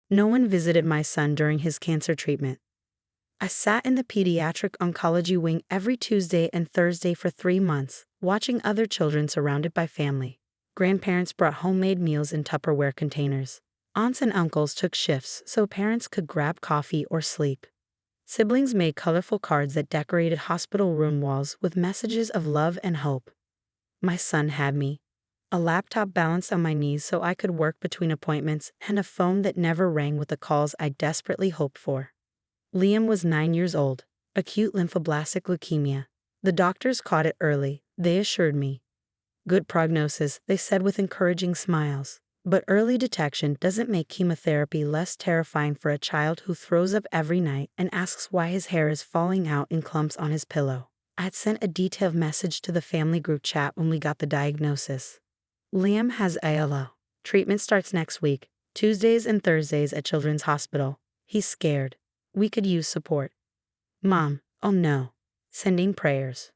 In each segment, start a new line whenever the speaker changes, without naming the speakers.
No one visited my son during his cancer treatment. I sat in the pediatric oncology wing every Tuesday and Thursday for 3 months, watching other children surrounded by family. Grandparents brought homemade meals in Tupperware containers. Aunts and uncles took shifts so parents could grab coffee or sleep. Siblings made colorful cards that decorated hospital room walls with messages of love and hope. My son had me. A laptop balanced on my knees so I could work between appointments, and a phone that never rang with the calls I desperately hoped for. Liam was 9 years old, acute lymphoblastic leukemia. The doctors caught it early, they assured me. Good prognosis, they said with encouraging smiles. But early detection doesn't make chemotherapy less terrifying for a child who throws up every night and asks why his hair is falling out in clumps on his pillow. I had sent a detailed message to the family group chat when we got the diagnosis. Liam has ALL. Treatment starts next week, Tuesdays and Thursdays at Children's Hospital. He's scared. We could use support. Mom, oh no. Sending prayers.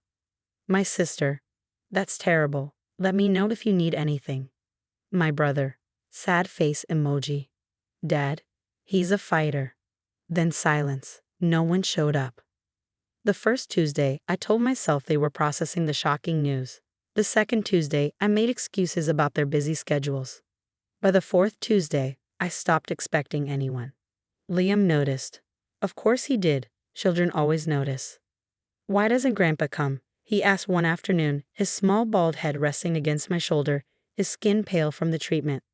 My sister, that's terrible. Let me know if you need anything. My brother, sad face emoji. Dad, he's a fighter. Then silence. No one showed up. The first Tuesday, I told myself they were processing the shocking news. The second Tuesday, I made excuses about their busy schedules. By the fourth Tuesday, I stopped expecting anyone. Liam noticed. Of course he did. Children always notice. Why doesn't Grandpa come? He asked one afternoon, his small bald head resting against my shoulder, his skin pale from the treatment.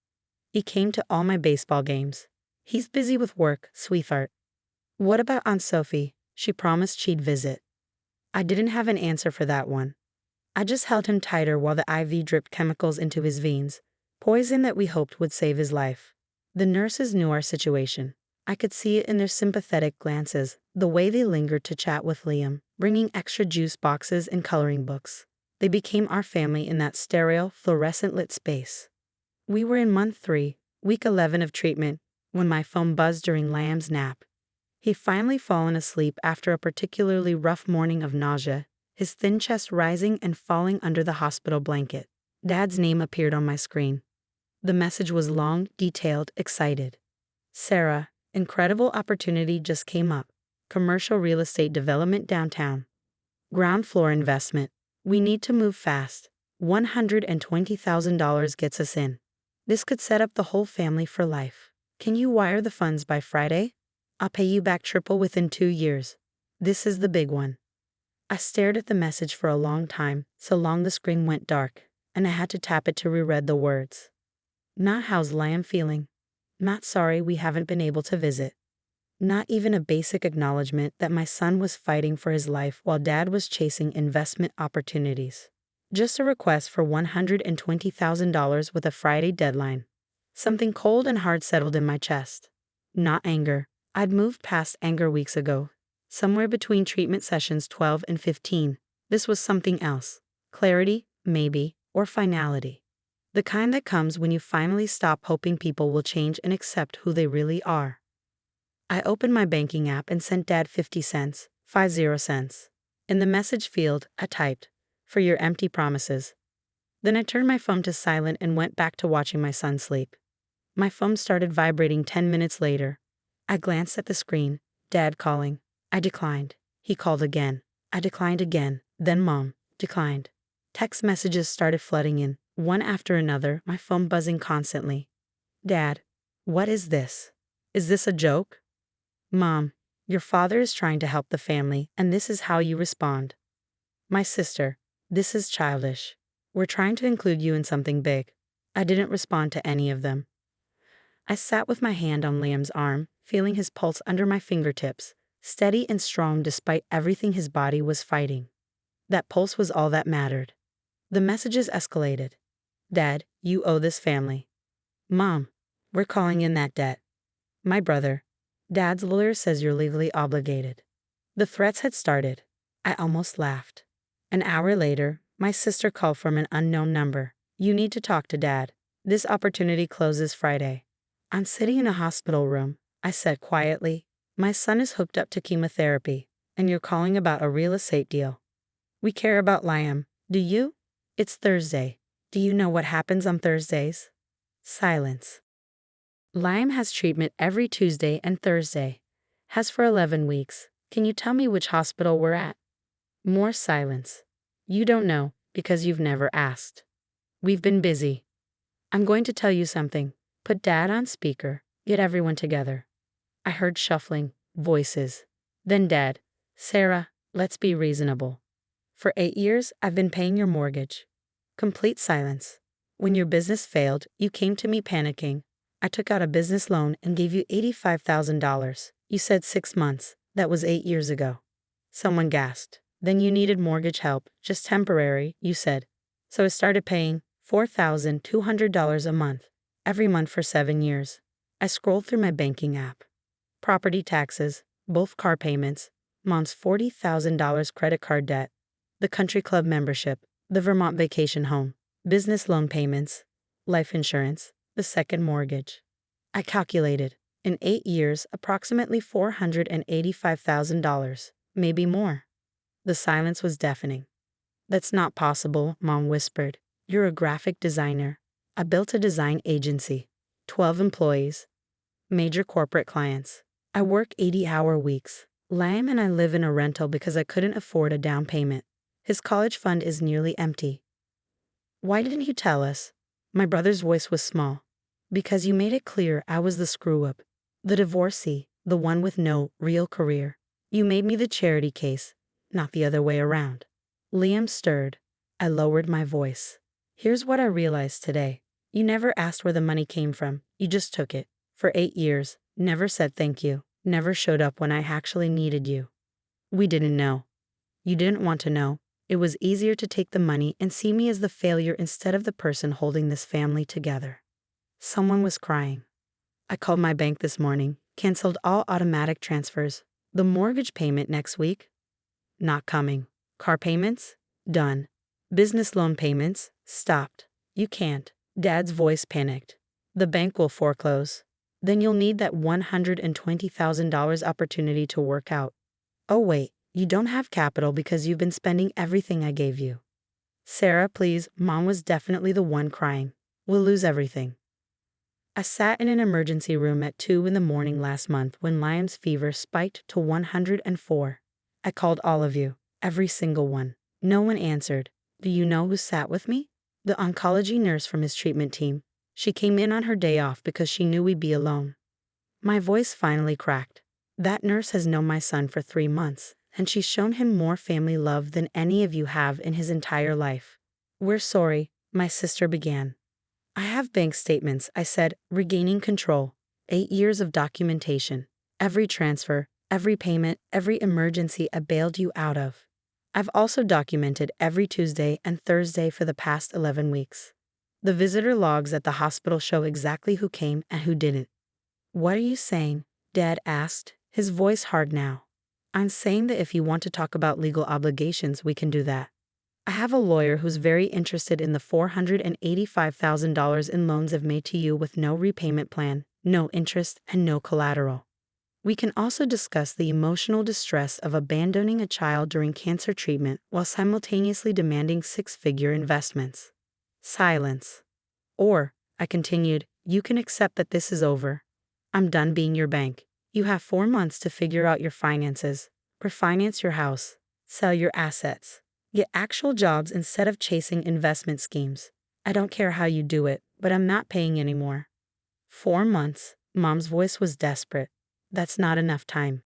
He came to all my baseball games. He's busy with work, sweetheart. What about Aunt Sophie? She promised she'd visit. I didn't have an answer for that one. I just held him tighter while the IV dripped chemicals into his veins, poison that we hoped would save his life. The nurses knew our situation. I could see it in their sympathetic glances, the way they lingered to chat with Liam, bringing extra juice boxes and coloring books. They became our family in that sterile, fluorescent-lit space. We were in month 3, week 11 of treatment, when my phone buzzed during Liam's nap. He'd finally fallen asleep after a particularly rough morning of nausea, his thin chest rising and falling under the hospital blanket. Dad's name appeared on my screen. The message was long, detailed, excited. Sarah, incredible opportunity just came up. Commercial real estate development downtown. Ground floor investment. We need to move fast. $120,000 gets us in. This could set up the whole family for life. Can you wire the funds by Friday? I'll pay you back triple within 2 years. This is the big one. I stared at the message for a long time, so long the screen went dark, and I had to tap it to reread the words. Not how's Liam feeling. Not sorry we haven't been able to visit. Not even a basic acknowledgement that my son was fighting for his life while Dad was chasing investment opportunities. Just a request for $120,000 with a Friday deadline. Something cold and hard settled in my chest. Not anger. I'd moved past anger weeks ago. Somewhere between treatment sessions 12 and 15. This was something else. Clarity, maybe, or finality. The kind that comes when you finally stop hoping people will change and accept who they really are. I opened my banking app and sent Dad 50 cents, 50 cents. In the message field, I typed, "For your empty promises." Then I turned my phone to silent and went back to watching my son sleep. My phone started vibrating 10 minutes later. I glanced at the screen. Dad calling. I declined. He called again. I declined again. Then Mom, declined. Text messages started flooding in, one after another, my phone buzzing constantly. Dad, what is this? Is this a joke? Mom, your father is trying to help the family, and this is how you respond. My sister, this is childish. We're trying to include you in something big. I didn't respond to any of them. I sat with my hand on Liam's arm, feeling his pulse under my fingertips, steady and strong despite everything his body was fighting. That pulse was all that mattered. The messages escalated. Dad, you owe this family. Mom, we're calling in that debt. My brother, Dad's lawyer says you're legally obligated. The threats had started. I almost laughed. An hour later, my sister called from an unknown number. You need to talk to Dad. This opportunity closes Friday. I'm sitting in a hospital room. I said quietly, my son is hooked up to chemotherapy, and you're calling about a real estate deal. We care about Liam. Do you? It's Thursday. Do you know what happens on Thursdays? Silence. Liam has treatment every Tuesday and Thursday. Has for 11 weeks. Can you tell me which hospital we're at? More silence. You don't know, because you've never asked. We've been busy. I'm going to tell you something. Put Dad on speaker. Get everyone together. I heard shuffling voices. Then Dad. Sarah, let's be reasonable. For 8 years, I've been paying your mortgage. Complete silence. When your business failed, you came to me panicking. I took out a business loan and gave you $85,000. You said 6 months. That was 8 years ago. Someone gasped. Then you needed mortgage help, just temporary, you said. So I started paying $4,200 a month, every month for 7 years. I scrolled through my banking app. Property taxes, both car payments, Mom's $40,000 credit card debt, the country club membership, the Vermont vacation home, business loan payments, life insurance, the second mortgage. I calculated, in 8 years, approximately $485,000, maybe more. The silence was deafening. That's not possible, Mom whispered. You're a graphic designer. I built a design agency. 12 employees. Major corporate clients. I work 80-hour weeks. Liam and I live in a rental because I couldn't afford a down payment. His college fund is nearly empty. Why didn't you tell us? My brother's voice was small. Because you made it clear I was the screw-up. The divorcee, the one with no real career. You made me the charity case, not the other way around. Liam stirred. I lowered my voice. Here's what I realized today. You never asked where the money came from. You just took it. For 8 years, never said thank you, never showed up when I actually needed you. We didn't know. You didn't want to know. It was easier to take the money and see me as the failure instead of the person holding this family together. Someone was crying. I called my bank this morning, canceled all automatic transfers. The mortgage payment next week? Not coming. Car payments? Done. Business loan payments? Stopped. You can't. Dad's voice panicked. The bank will foreclose. Then you'll need that $120,000 opportunity to work out. Oh wait, you don't have capital because you've been spending everything I gave you. Sarah, please, Mom was definitely the one crying. We'll lose everything. I sat in an emergency room at 2 in the morning last month when Liam's fever spiked to 104. I called all of you, every single one. No one answered. Do you know who sat with me? The oncology nurse from his treatment team. She came in on her day off because she knew we'd be alone. My voice finally cracked. That nurse has known my son for 3 months, and she's shown him more family love than any of you have in his entire life. We're sorry, my sister began. I have bank statements, I said, regaining control. 8 years of documentation. Every transfer, every payment, every emergency I bailed you out of. I've also documented every Tuesday and Thursday for the past 11 weeks. The visitor logs at the hospital show exactly who came and who didn't. What are you saying? Dad asked, his voice hard now. I'm saying that if you want to talk about legal obligations, we can do that. I have a lawyer who's very interested in the $485,000 in loans I've made to you with no repayment plan, no interest, and no collateral. We can also discuss the emotional distress of abandoning a child during cancer treatment while simultaneously demanding 6-figure investments. Silence. Or, I continued, you can accept that this is over. I'm done being your bank. You have 4 months to figure out your finances, refinance your house, sell your assets. Get actual jobs instead of chasing investment schemes. I don't care how you do it, but I'm not paying anymore. 4 months, Mom's voice was desperate. That's not enough time.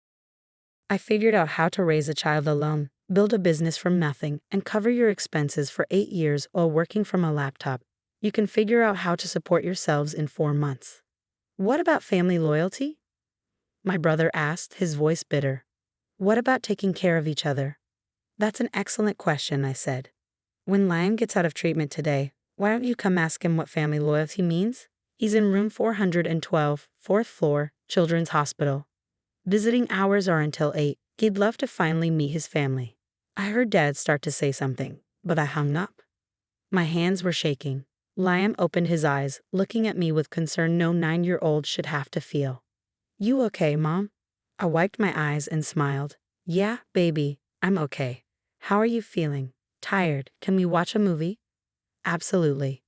I figured out how to raise a child alone, build a business from nothing, and cover your expenses for 8 years while working from a laptop. You can figure out how to support yourselves in 4 months. What about family loyalty? My brother asked, his voice bitter. What about taking care of each other? That's an excellent question, I said. When Liam gets out of treatment today, why don't you come ask him what family loyalty means? He's in room 412, 4th floor, Children's Hospital. Visiting hours are until 8. He'd love to finally meet his family. I heard Dad start to say something, but I hung up. My hands were shaking. Liam opened his eyes, looking at me with concern no 9-year-old should have to feel. You okay, Mom? I wiped my eyes and smiled. Yeah, baby, I'm okay. How are you feeling? Tired? Can we watch a movie? Absolutely.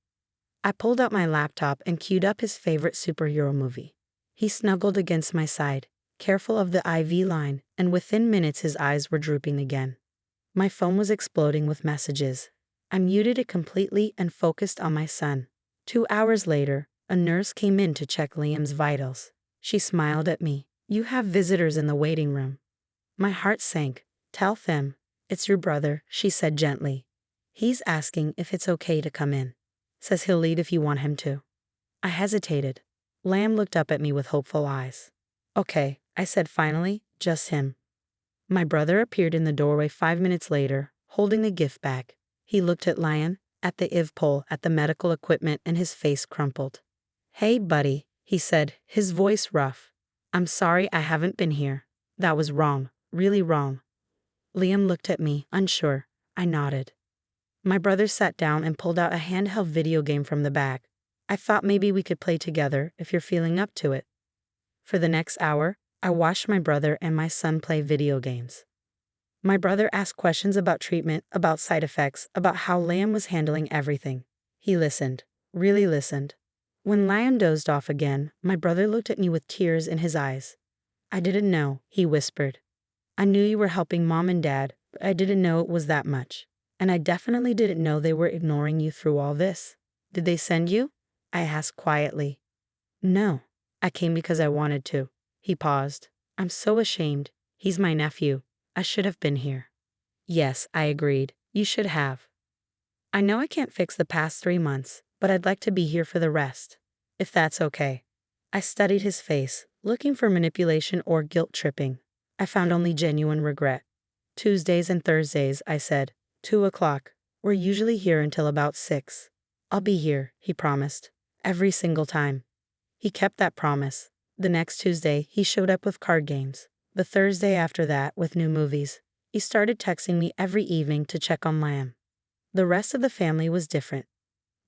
I pulled out my laptop and queued up his favorite superhero movie. He snuggled against my side, careful of the IV line, and within minutes his eyes were drooping again. My phone was exploding with messages. I muted it completely and focused on my son. 2 hours later, a nurse came in to check Liam's vitals. She smiled at me. "You have visitors in the waiting room." My heart sank. "Tell them, it's your brother," she said gently. "He's asking if it's okay to come in. Says he'll leave if you want him to." I hesitated. Liam looked up at me with hopeful eyes. "Okay," I said finally, "just him." My brother appeared in the doorway 5 minutes later, holding a gift bag. He looked at Liam, at the IV pole, at the medical equipment, and his face crumpled. "Hey, buddy," he said, his voice rough. "I'm sorry I haven't been here. That was wrong, really wrong." Liam looked at me, unsure. I nodded. My brother sat down and pulled out a handheld video game from the bag. "I thought maybe we could play together if you're feeling up to it." For the next hour, I watched my brother and my son play video games. My brother asked questions about treatment, about side effects, about how Liam was handling everything. He listened, really listened. When Liam dozed off again, my brother looked at me with tears in his eyes. "I didn't know," he whispered. "I knew you were helping Mom and Dad, but I didn't know it was that much. And I definitely didn't know they were ignoring you through all this." "Did they send you?" I asked quietly. "No. I came because I wanted to." He paused. "I'm so ashamed. He's my nephew. I should have been here." "Yes," I agreed. "You should have. I know I can't fix the past 3 months, but I'd like to be here for the rest. If that's okay." I studied his face, looking for manipulation or guilt tripping. I found only genuine regret. "Tuesdays and Thursdays," I said. 2 o'clock. "We're usually here until about 6. "I'll be here," he promised. Every single time. He kept that promise. The next Tuesday, he showed up with card games. The Thursday after that, with new movies. He started texting me every evening to check on Liam. The rest of the family was different.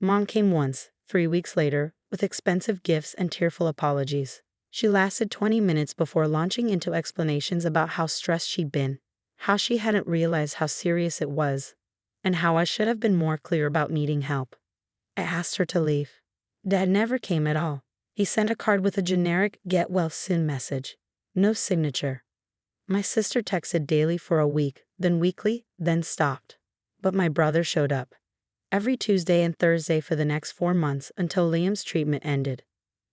Mom came once, 3 weeks later, with expensive gifts and tearful apologies. She lasted 20 minutes before launching into explanations about how stressed she'd been, how she hadn't realized how serious it was, and how I should have been more clear about needing help. I asked her to leave. Dad never came at all. He sent a card with a generic "get well soon" message. No signature. My sister texted daily for a week, then weekly, then stopped. But my brother showed up. Every Tuesday and Thursday for the next 4 months until Liam's treatment ended.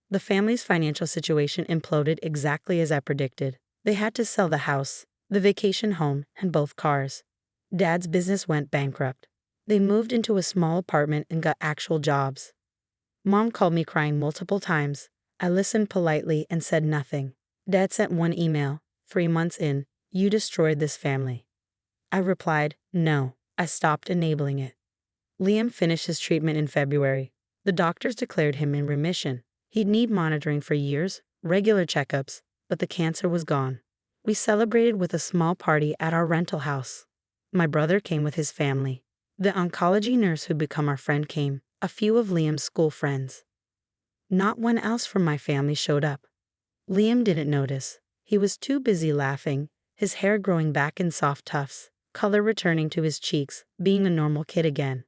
The family's financial situation imploded exactly as I predicted. They had to sell the house, the vacation home, and both cars. Dad's business went bankrupt. They moved into a small apartment and got actual jobs. Mom called me crying multiple times. I listened politely and said nothing. Dad sent one email, 3 months in, "You destroyed this family." I replied, "No, I stopped enabling it." Liam finished his treatment in February. The doctors declared him in remission. He'd need monitoring for years, regular checkups, but the cancer was gone. We celebrated with a small party at our rental house. My brother came with his family. The oncology nurse who'd become our friend came, a few of Liam's school friends. Not one else from my family showed up. Liam didn't notice. He was too busy laughing, his hair growing back in soft tufts, color returning to his cheeks, being a normal kid again.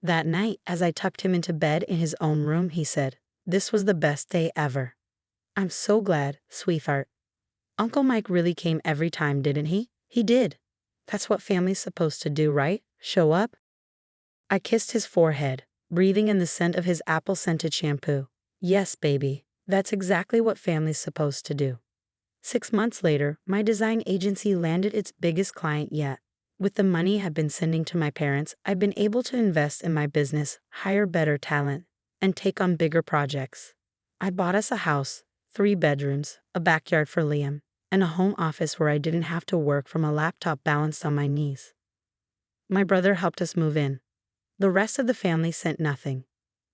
That night, as I tucked him into bed in his own room, he said, "This was the best day ever." "I'm so glad, sweetheart." "Uncle Mike really came every time, didn't he?" "He did. That's what family's supposed to do, right? Show up?" I kissed his forehead, breathing in the scent of his apple-scented shampoo. "Yes, baby. That's exactly what family's supposed to do." 6 months later, my design agency landed its biggest client yet. With the money I've been sending to my parents, I've been able to invest in my business, hire better talent, and take on bigger projects. I bought us a house, 3 bedrooms, a backyard for Liam, and a home office where I didn't have to work from a laptop balanced on my knees. My brother helped us move in. The rest of the family sent nothing.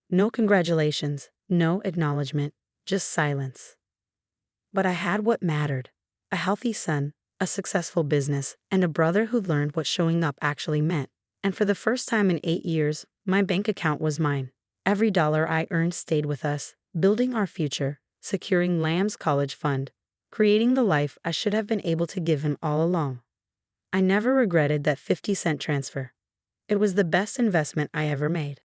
No congratulations, no acknowledgement, just silence. But I had what mattered: a healthy son, a successful business, and a brother who learned what showing up actually meant. And for the first time in 8 years, my bank account was mine. Every dollar I earned stayed with us, building our future, securing Liam's college fund, creating the life I should have been able to give him all along. I never regretted that 50-cent transfer. It was the best investment I ever made.